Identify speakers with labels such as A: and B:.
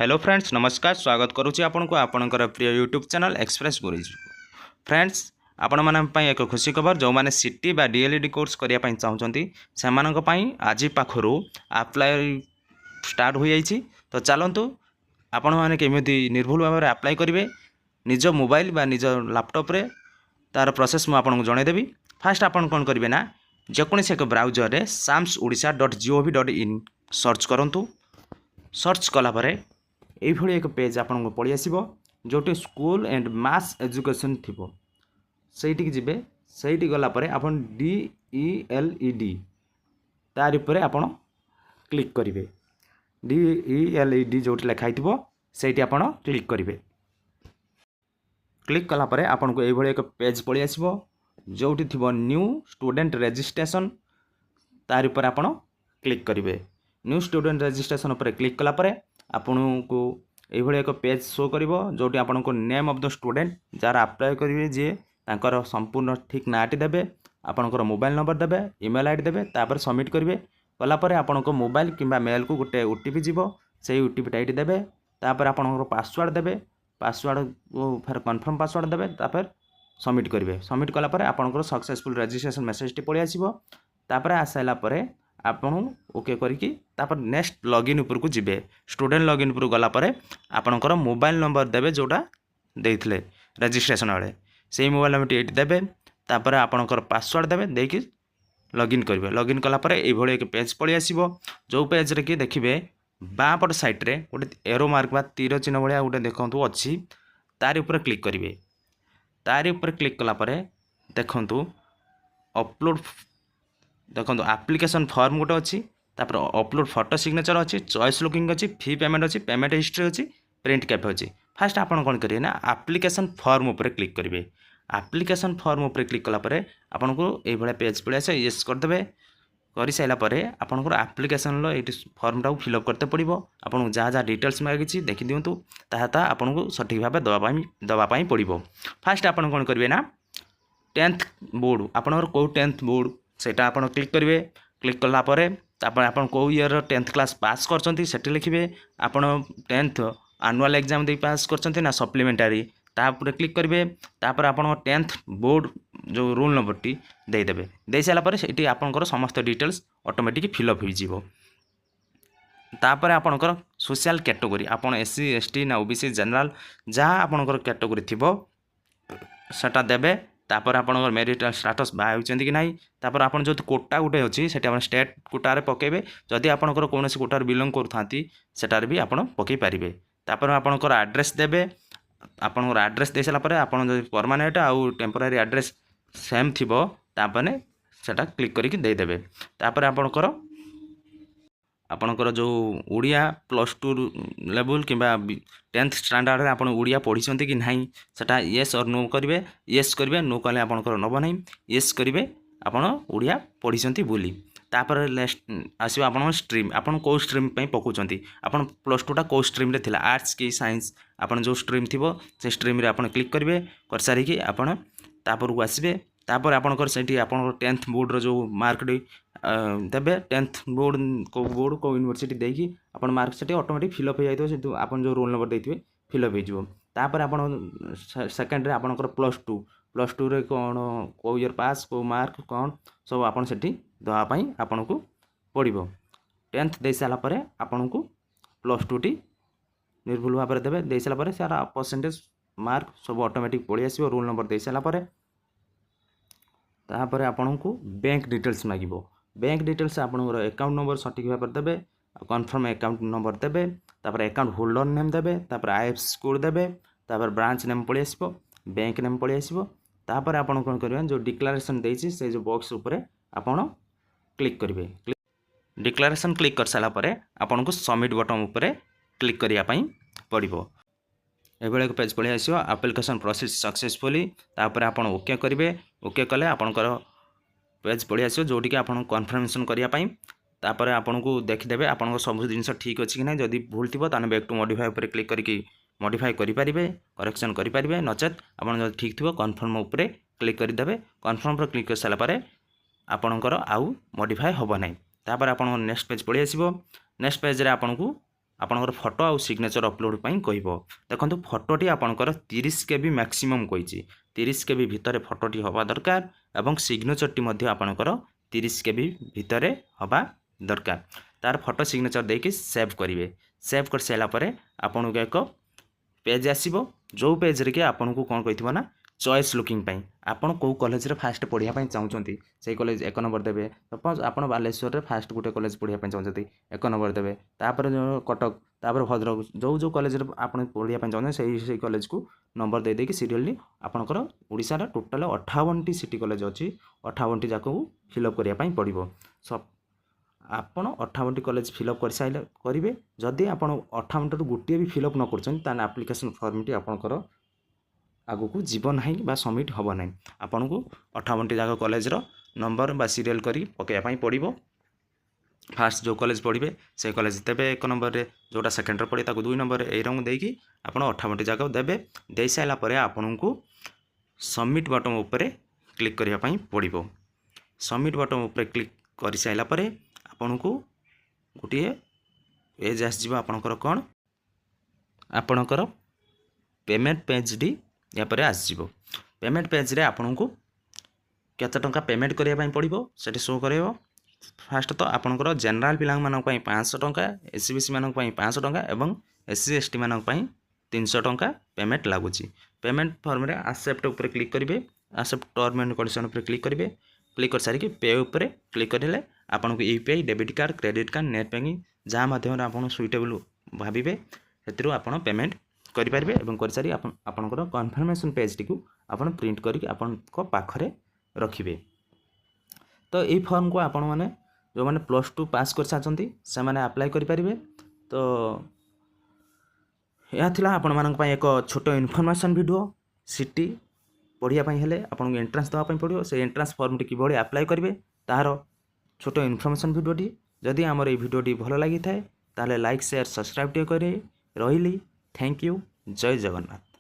A: Hello friends नमस्कार स्वागत करुच्ची आपको आपणकर प्रिय YouTube channel express gurus friends आपण मानी एक खुशी खबर जो मैंने सीटी बा डीएलईडी कोर्स करने चाहते से आज पाखु अप्लाई स्टार्ट हो जाइए। तो चलतु आपण मैंने केमी निर्भुल भाव में अप्लाई करेंगे निज मोबाइल बा निज लैपटॉप रे तार प्रोसेस मुझे जनईदेवी। फास्ट आपन कौन करेंगे ना जेकोसी एक ब्राउजर में samsodisha.gov.in सर्च करूँ। सर्च कलापर यही एक पेज आपको पलि आसो जोटी स्कूल एंड मास एजुकेशन थी सहीटी जी से गलापर आप DELED तार उपर आपण क्लिक करेंगे। DELED जो लिखाई से क्लिक करेंगे। क्लिक कलापर आपन को यही एक पेज पलि आसो जोटी थी न्यू स्टूडेंट रजिस्ट्रेशन तार उपर आपण क्लिक करेंगे। न्यू स्टूडेंट रजिस्ट्रेशन पर क्लिक कलापर आपन को यही एक पेज शो कर जोटी आपन को name of the student jar apply करेंगे जी तांकर संपूर्ण ठीक नाटी देवे आपनकर मोबाइल नंबर देवे ईमेल आईडी देवे तापर सबमिट करेंगे। कलापर आपन को मोबाइल किंबा मेल को गोटे ओटीपी जीवो से ओटीपी टाइट देवे तापर आपनकर पासवर्ड देवे पासवर्ड को फिर कन्फर्म पासवर्ड देवे तापर सबमिट करेंगे। सबमिट कलापर आपनकर सक्सेसफुल रजिस्ट्रेशन मेसेज टी पलि आसीबो। तापर आसाइला परे आपन ओके करके तापर नेक्स्ट लॉगिन ऊपर को जिबे। स्टूडेंट लॉगिन ऊपर गलापर आपनकर मोबाइल नंबर देवे जोटा देइथिले रजिस्ट्रेशन वाले से मोबाइल नंबर टी देवे तापर आपनकर पासवर्ड देवे देकी लॉगिन करेंगे। लॉगिन कलापर यही एक पेज पलि आसीबो जो पेज रे कि देखिबे बापट साइड रे गोटे एरो मार्क बा तीर चिन्ह भाया गोटे देखंतु अछि तार ऊपर क्लिक करेंगे। तार ऊपर क्लिक कलापर देखंतु अपलोड देखो एप्लिकेशन फॉर्म गोटे अच्छी तापर अपलोड फोटो सिग्नेचर अच्छी चॉइस लुकिंग अच्छी फी पेमेंट अच्छी पेमेंट हिस्ट्री अच्छी प्रिंट कैफे अच्छी। फास्ट आपन कौन करेंगे ना एप्लिकेशन फॉर्म उपर क्लिक करेंगे। एप्लिकेशन फॉर्म उपर क्लिक कलापर आपन को ये पेज पड़े आसे येस करदे कर सारापर आपंकर एप्लिकेशन ये फॉर्म टाक फिलअप करते पड़ो। आपको जहाँ जहाँ डिटेल्स मागिছি देखी दिंतु ताहा आपको सठिक भाव दवापाई पड़ो। फास्ट आपन कौन करेंगे ना 10th बोर्ड आपनकर कौ 10th बोर्ड सेटा आपन क्लिक करेंगे। क्लिक कलापर आपन कौ ईयर 10th क्लास पास करछंती लिखिए आपन 10th एनुअल एग्जाम दे पास करछंती ना सप्लीमेंटारी तापर क्लिक करेंगे। तापर आपन 10th बोर्ड जो रोल नंबर टी देदेवे दे सारापर से आपंकर समस्त डिटेल्स ऑटोमेटिक फिलअप हो। तापर आपंकर सोशल कैटेगरी आपन SC ST ना OBC जनरल जहाँ आपंकर कैटेगरी थी सेटा देवे। तापर आपंकर मेरिटल स्टेटस बाहर कि नहीं तापर आपन जो कोटा गोटे अच्छी से स्टेट कोटार पकेबे जदि आपंकर कौन कोटार बिलोंग करूँ सेटार भी आपड़ पकई पारे। तापर आपंकर एड्रेस देवे आपंकर एड्रेस दे सारापर आपन जो परमानेंट आउ टेम्पोरारी एड्रेस सेम थी तापने सेटा क्लिक करके देदेवे। तापर आपणकर जो ओडिया +2 लेवल कि 10th स्टैंडर्ड आप ओडिया पढ़ी कि नहीं सेटा येस और नो करेंगे। येस करेंगे नो कले आपंकर नब ना येस करेंगे आपड़ ओडिया पढ़ी बोली। तापर नेक्स्ट आसो आप स्ट्रीम आपन कौ स्ट्रीम पकाउं आपन +2 टा कौ स्ट्रीम थिला आर्ट्स कि साइंस आपन जो स्ट्रीम थी से स्ट्रीम रे आपन क्लिक करेंगे कर सारिकी आपन तापर को आसबे। तापर आपनकर सेठी आपनकर 10th बोर्ड रो जो मार्क देवे 10th बोर्ड को यूनिवर्सिटी देकी आपन मार्क सेठी ऑटोमेटिक फिलअप हो जाइतो से आपन जो रोल नंबर देथिबे फिलअप हो जिवो। तापर आपन सेकंड रे आपनकर +2 रे कोन को ईयर पास को मार्क कोन सब आपन सेठी दवा पई आपन को पड़िबो। 10th दे साला परे आपन को +2 टी निर्भुल भाव में देवे दे साला परे सारा परसेंटेज मार्क सब ऑटोमेटिक पळि आसीबो। रोल नंबर दे साला परे तापर आपन को बैंक डिटेल्स मागिबो। बैंक डिटेल्स आपनकर अकाउंट नंबर सठिक भाव में देवे कन्फर्म अकाउंट नंबर देवे तापर अकाउंट होल्डर नेम देवे तापर IFSC कोड देवे तापर ब्रांच नेम पळि आसीबो बैंक नेम पळि आसीबो। तापर आपन कोन करबे जो डिक्लेरेशन देछि से जो बॉक्स ऊपर आपन क्लिक करेंगे। डिक्लेरेशन क्लिक कर सारा पर आपन को सबमिट बटन ऊपर क्लिक करिया पई पड़िबो। एभले एक पेज पळि आसीबो एप्लिकेशन प्रोसेस सक्सेसफुली तापर आपन ओके करेंगे। ओके कले आपनकर पेज पळि आसीबो जोटी कि आपन कन्फर्मेशन करिया पई तापर आपन को देखिदेबे आपन सब जिनिस ठीक अछि कि नहीं जदि भूल थिबो ताने बैक टू मॉडिफाई ऊपर क्लिक करके मॉडिफाई करि पारिबे करेक्शन करि पारिबे नचेत आपन जदि ठीक थिबो कन्फर्म ऊपर क्लिक करि देबे। कन्फर्म पर क्लिक कर साला पर आपनकर आउ मॉडिफाई होबो नै। तापर आपन नेक्स्ट पेज पळि आसीबो। नेक्स्ट पेज रे आपन को ଆପଣଙ୍କର ଫଟୋ ଆଉ ସିଗ୍ନେଚର ଅପଲୋଡ଼ ପାଇଁ କହିବ। ଦେଖନ୍ତୁ ଫଟୋଟି ଆପଣଙ୍କର 30 KB ମ୍ୟାକ୍ସିମମ୍ କହିଛି। 30 KB ଭିତରେ ଫଟୋଟି ହେବା ଦରକାର ଏବଂ ସିଗ୍ନେଚରଟି ମଧ୍ୟ ଆପଣଙ୍କର 30 KB ଭିତରେ ହେବା ଦରକାର। ତାର ଫଟୋ ସିଗ୍ନେଚର ଦେଇକି ସେଭ୍ କରିବେ। ସେଭ୍ କରିସାରିଲା ପରେ ଆପଣଙ୍କୁ ଏକ पेज आसो जो पेज्रे कि आपको कौन कही ना चॉइस लुकिंग पाई आपण कौ कॉलेज रे फास्ट पढ़ाई चाहते से कॉलेज 1 नंबर देवे। सपोज आप बालेश्वर में फास्ट गोटे कॉलेज पढ़ाई चाहते 1 नंबर देवे। तापर जो कटक तापर भद्रक जो जो कॉलेज आप पढ़ाई चाहते से कॉलेज को नंबर दे देकी सीरियली आपंकर ओडिशा टोटाल 58टी सिटी कॉलेज अच्छी 58टी जाक फिलअप करने पड़ो। सब आपण 58टी कॉलेज फिलअप कर सारे करेंगे। जदि आप 58 गोटे भी फिलअप न कर आप्लिकेसन फॉर्मटी आपंकर आगु को जीव ना सबमिट हम ना। आपन को 58टी जाक कॉलेजर नंबर बा सीरियल करी पकड़ाई पड़ो। फास्ट जो कॉलेज पढ़े से कॉलेज देवे 1 नंबर रे, जोटा सेकेंडर पढ़े 2 नंबर एरंग देकी आप 58टी जाक देवे। दे सारापर आपन को सबमिट बटन उपरे क्लिक करने पड़ो। सबमिट बटन उपरे क्लिक कर सारापर आपन को गोटे पेज आसो आपणकर कौन आपणकर पेमेंट पेजटी यापर आसो। पेमेंट पेज रे आपन को केते टंका पेमेंट करने पड़ो से शो कर। फास्ट तो आपणकर जनरल पिला 500 टंका, एससीबीसी मान 500 टंका और एससी एसटी मान 300 टंका पेमेंट लगुच। पेमेंट फॉर्म रे एक्सेप्ट उपर क्लिक करेंगे। एक्सेप्ट टर्म एंड कंडीशन उपर क्लिक करेंगे। क्लिक कर सारिक पे उपर क्लिक करेंगे आपन को UPI debit card credit card net banking जहाँ माध्यम आप सुइटेबल भावे से आपड़ पेमेंट करेंगे। कर सारी आपंकर कन्फर्मेशन पेजटी को आप प्रिंट करके आपण पाखरे रखिए। तो ये फॉर्म को आपण मैंने जो मैंने +2 पास कर सारी से मैंने अप्लाई करेंगे। तो यह थिला आपण मानक एक छोट इनफॉरमेशन वीडियो। सिटी पढ़ाई हेले आपको एंट्रांस देवाई पड़ो। से एंट्रांस फॉर्मटी किभली अप्लाई करेंगे तार छोट इनफॉरमेशन वीडियोटी। जदि आमर ये वीडियोटी भल लगी थाए ताले लाइक शेयर सब्सक्राइब टे करे रही। Thank you. जय जगन्नाथ।